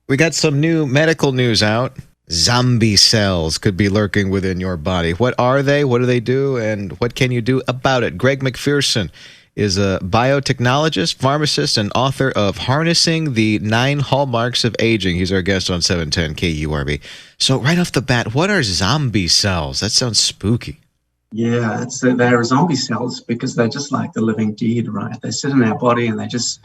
We got some new medical news out. Zombie cells could be lurking within your body. What are they? What do they do? And what can you do about it? Greg McPherson is a biotechnologist, pharmacist, and author of Harnessing the 9 Hallmarks of Aging. He's our guest on 710 KURV. So right off the bat, what are zombie cells? That sounds spooky. Yeah, they're zombie cells because they're just like the living dead, right? They sit in our body and they just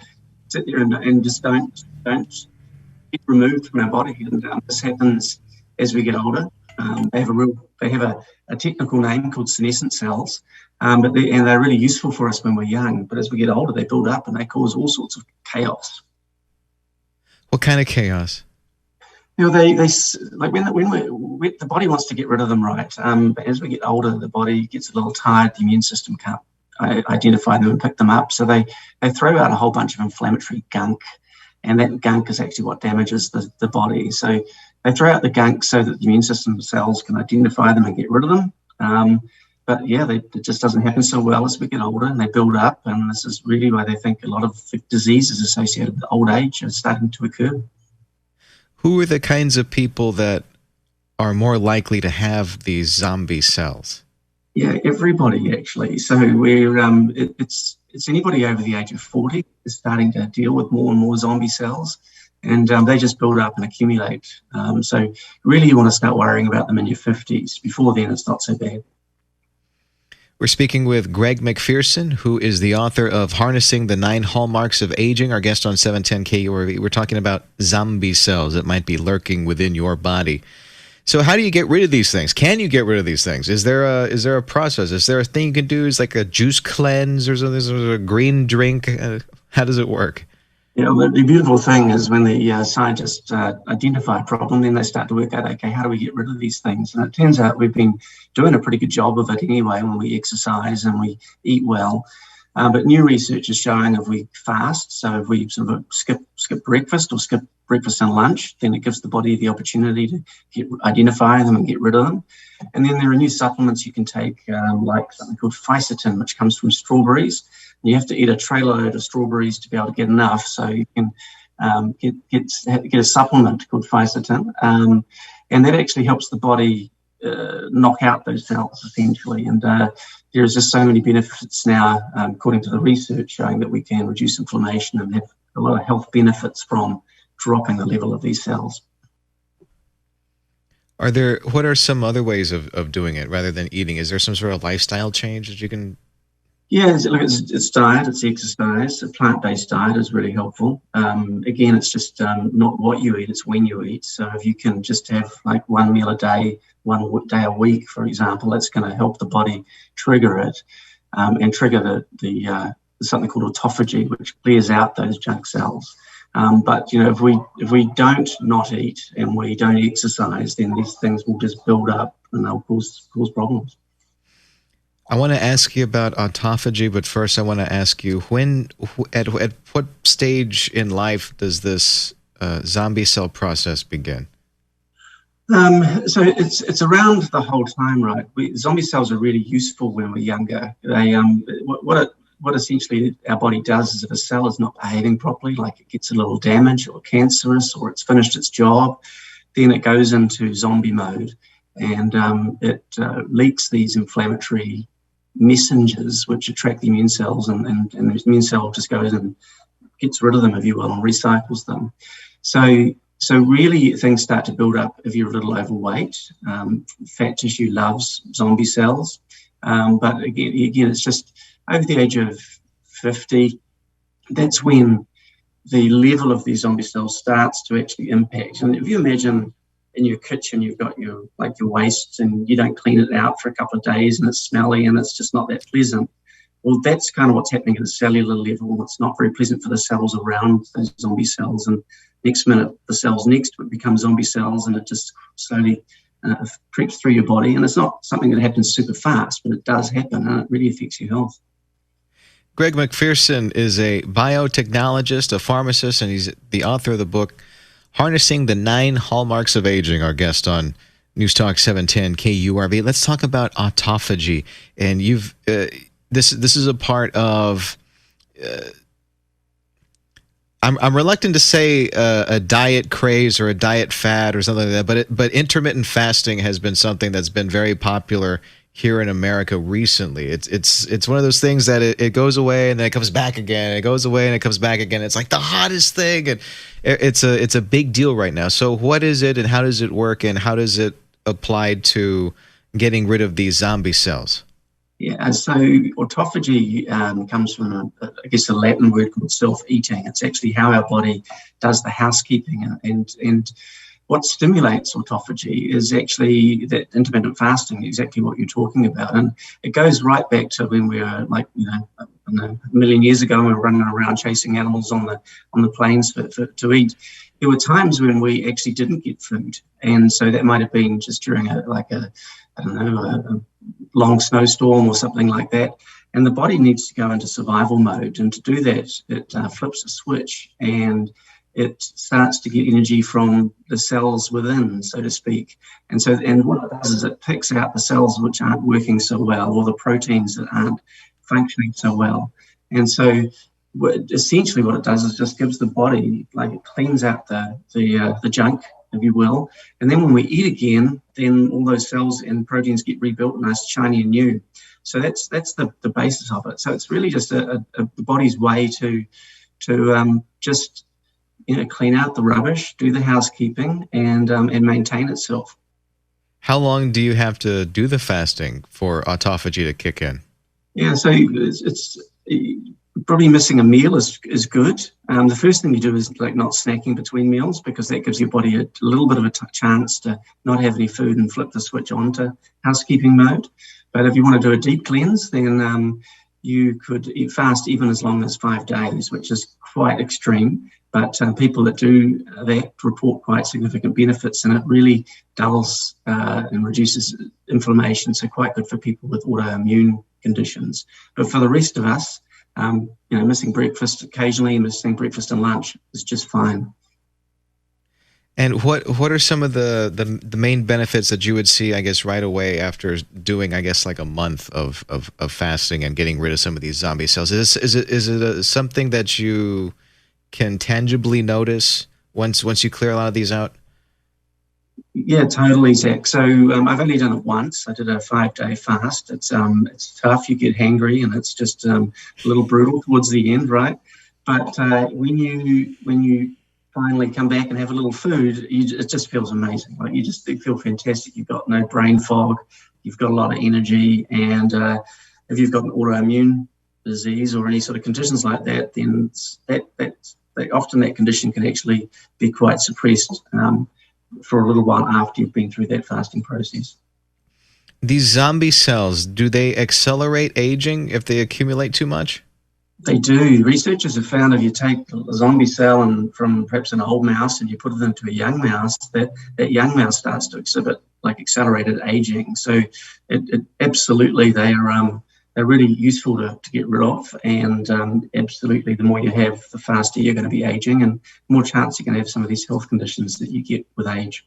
sit there and just don't get removed from our body. And this happens as we get older. They have a technical name called senescent cells, but they're really useful for us when we're young. But as we get older, they build up and they cause all sorts of chaos. What kind of chaos? You know, they like when the body wants to get rid of them, right? But as we get older, the body gets a little tired. The immune system can't identify them and pick them up, so they throw out a whole bunch of inflammatory gunk, and that gunk is actually what damages the body. So they throw out the gunk so that the immune system cells can identify them and get rid of them. But yeah, it just doesn't happen so well as we get older, and they build up. And this is really why they think a lot of diseases associated with old age are starting to occur. Who are the kinds of people that are more likely to have these zombie cells? Yeah, everybody actually. So it's anybody over the age of 40 is starting to deal with more and more zombie cells, and they just build up and accumulate. So really you want to start worrying about them in your 50s. Before then, it's not so bad. We're speaking with Greg McPherson, who is the author of Harnessing the 9 Hallmarks of Aging, our guest on 710 KURV. We're talking about zombie cells that might be lurking within your body. So how do you get rid of these things? Can you get rid of these things? Is there a process? Is there a thing you can do? Is like a juice cleanse or something? Is there a green drink? How does it work? You know, the beautiful thing is when the scientists identify a problem, then they start to work out, okay, how do we get rid of these things? And it turns out we've been doing a pretty good job of it anyway when we exercise and we eat well. But new research is showing if we fast, so if we sort of skip breakfast or skip breakfast and lunch, then it gives the body the opportunity to identify them and get rid of them. And then there are new supplements you can take, like something called fisetin, which comes from strawberries. You have to eat a trailer load of strawberries to be able to get enough, so you can get a supplement called fisetin, and that actually helps the body knock out those cells essentially. And there's just so many benefits now, according to the research, showing that we can reduce inflammation and have a lot of health benefits from dropping the level of these cells. What are some other ways of doing it rather than eating? Is there some sort of lifestyle change that you can? Yeah, it's diet, it's exercise. A plant-based diet is really helpful. Again, it's just not what you eat, it's when you eat. So if you can just have like one meal a day, one day a week, for example, that's going to help the body trigger it and trigger the something called autophagy, which clears out those junk cells. But you know, if we don't not eat and we don't exercise, then these things will just build up and they'll cause problems. I want to ask you about autophagy, but first I want to ask you, at what stage in life does this zombie cell process begin? So it's around the whole time, right? Zombie cells are really useful when we're younger. They what essentially our body does is if a cell is not behaving properly, like it gets a little damaged or cancerous or it's finished its job, then it goes into zombie mode, and it leaks these inflammatory messengers which attract the immune cells, and the immune cell just goes and gets rid of them, if you will, and recycles them. So really things start to build up if you're a little overweight. Fat tissue loves zombie cells, but again, it's just over the age of 50, that's when the level of these zombie cells starts to actually impact. And if you imagine in your kitchen, you've got your waste and you don't clean it out for a couple of days and it's smelly and it's just not that pleasant. Well, that's kind of what's happening at a cellular level. It's not very pleasant for the cells around those zombie cells. And next minute, the cells next to it become zombie cells, and it just slowly creeps through your body. And it's not something that happens super fast, but it does happen, and it really affects your health. Greg McPherson is a biotechnologist, a pharmacist, and he's the author of the book Harnessing the 9 Hallmarks of Aging, our guest on News Talk 710 KURV. Let's talk about autophagy. And this is a part of I'm reluctant to say a diet craze or a diet fad or something like that, but intermittent fasting has been something that's been very popular here in America recently. It's one of those things that it goes away and then it comes back again. It goes away and it comes back again. It's like the hottest thing, and it's a big deal right now. So what is it, and how does it work, and how does it apply to getting rid of these zombie cells? Yeah, so autophagy comes from, I guess, a Latin word called self-eating. It's actually how our body does the housekeeping, and what stimulates autophagy is actually that intermittent fasting, exactly what you're talking about. And it goes right back to when we were, like, I don't know, a million years ago, we were running around chasing animals on the plains to eat. There were times when we actually didn't get food, and so that might have been just during a long snowstorm or something like that. And the body needs to go into survival mode, and to do that, it flips a switch and it starts to get energy from the cells within, so to speak. And what it does is it picks out the cells which aren't working so well, or the proteins that aren't functioning so well. And so essentially what it does is just gives the body, like, it cleans out the junk, if you will. And then when we eat again, then all those cells and proteins get rebuilt nice, shiny and new. So that's the basis of it. So it's really just the body's way to just, clean out the rubbish, do the housekeeping, and maintain itself. How long do you have to do the fasting for autophagy to kick in? Yeah, so it's probably missing a meal is good. The first thing you do is, like, not snacking between meals, because that gives your body a little bit of a chance to not have any food and flip the switch on to housekeeping mode. But if you want to do a deep cleanse, then you could fast even as long as 5 days, which is quite extreme. But people that do that report quite significant benefits, and it really dulls and reduces inflammation. So quite good for people with autoimmune conditions. But for the rest of us, missing breakfast occasionally, missing breakfast and lunch is just fine. And what are some of the main benefits that you would see, I guess, right away after doing, I guess, like a month of fasting and getting rid of some of these zombie cells? Is it something that you can tangibly notice once you clear a lot of these out? Yeah, totally, Zach. So I've only done it once. I did a 5-day fast. It's tough. You get hangry, and it's just a little brutal towards the end, right? But when you finally come back and have a little food, it just feels amazing. Like, you feel fantastic. You've got no brain fog. You've got a lot of energy, and if you've got an autoimmune disease or any sort of conditions like that, then often that condition can actually be quite suppressed for a little while after you've been through that fasting process. These zombie cells, do they accelerate aging if they accumulate too much? They do. Researchers have found if you take a zombie cell and from perhaps an old mouse and you put it into a young mouse, that young mouse starts to exhibit, like, accelerated aging. So it absolutely, they're really useful to get rid of, and absolutely, the more you have, the faster you're going to be aging, and more chance you're going to have some of these health conditions that you get with age.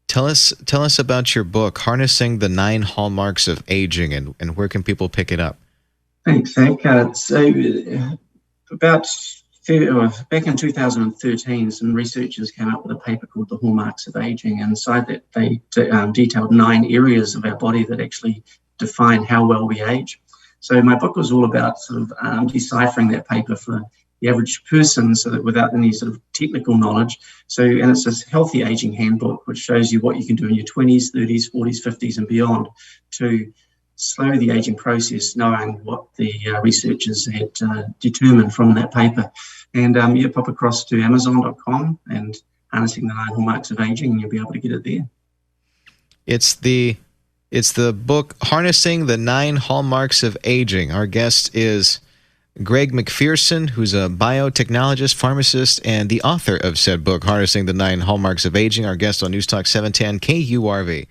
Tell us about your book, Harnessing the 9 Hallmarks of Aging, and where can people pick it up? Thanks, Zach. Back in 2013, some researchers came up with a paper called The Hallmarks of Aging, and inside that they detailed 9 areas of our body that actually define how well we age. So my book was all about sort of deciphering that paper for the average person, so that without any sort of technical knowledge. And it's this healthy aging handbook, which shows you what you can do in your 20s, 30s, 40s, 50s and beyond to slow the aging process, knowing what the researchers had determined from that paper. And pop across to Amazon.com and Harnessing the 9 Hallmarks of Aging, and you'll be able to get it there. It's the book, Harnessing the 9 Hallmarks of Aging. Our guest is Greg McPherson, who's a biotechnologist, pharmacist, and the author of said book, Harnessing the 9 Hallmarks of Aging. Our guest on News Talk 710 KURV.